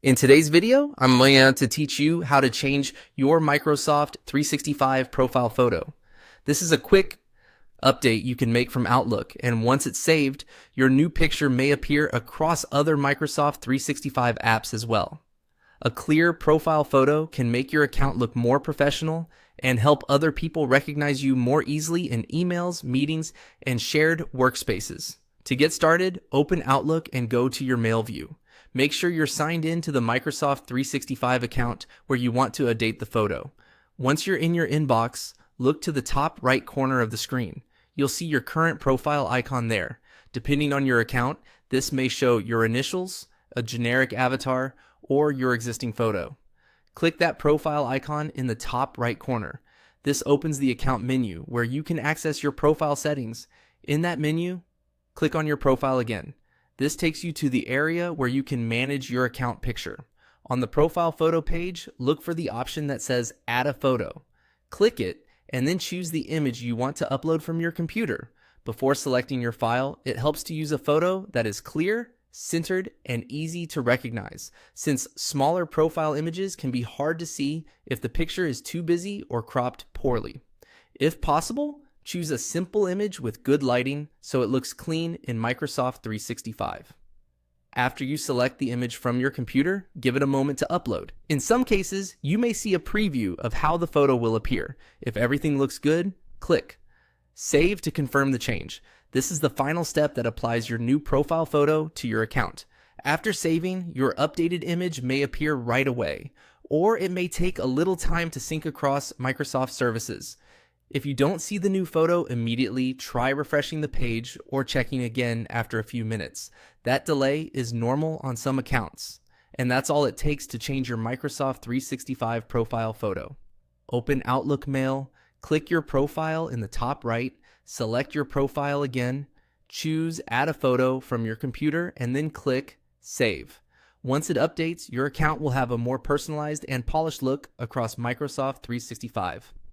In today's video, I'm going to teach you how to change your Microsoft 365 profile photo. This is a quick update you can make from Outlook, and once it's saved, your new picture may appear across other Microsoft 365 apps as well. A clear profile photo can make your account look more professional and help other people recognize you more easily in emails, meetings, and shared workspaces. To get started, open Outlook and go to your mail view. Make sure you're signed in to the Microsoft 365 account where you want to update the photo. Once you're in your inbox, look to the top right corner of the screen. You'll see your current profile icon there. Depending on your account, this may show your initials, a generic avatar, or your existing photo. Click that profile icon in the top right corner. This opens the account menu where you can access your profile settings. In that menu, click on your profile again. This takes you to the area where you can manage your account picture. On the profile photo page, look for the option that says Add a Photo. Click it and then choose the image you want to upload from your computer. Before selecting your file, it helps to use a photo that is clear, centered, and easy to recognize, since smaller profile images can be hard to see if the picture is too busy or cropped poorly. If possible, choose a simple image with good lighting so it looks clean in Microsoft 365. After you select the image from your computer, give it a moment to upload. In some cases, you may see a preview of how the photo will appear. If everything looks good, click Save to confirm the change. This is the final step that applies your new profile photo to your account. After saving, your updated image may appear right away, or it may take a little time to sync across Microsoft services. If you don't see the new photo immediately, try refreshing the page or checking again after a few minutes. That delay is normal on some accounts, and that's all it takes to change your Microsoft 365 profile photo. Open Outlook Mail, click your profile in the top right, select your profile again, choose Add a Photo from your computer, and then click Save. Once it updates, your account will have a more personalized and polished look across Microsoft 365.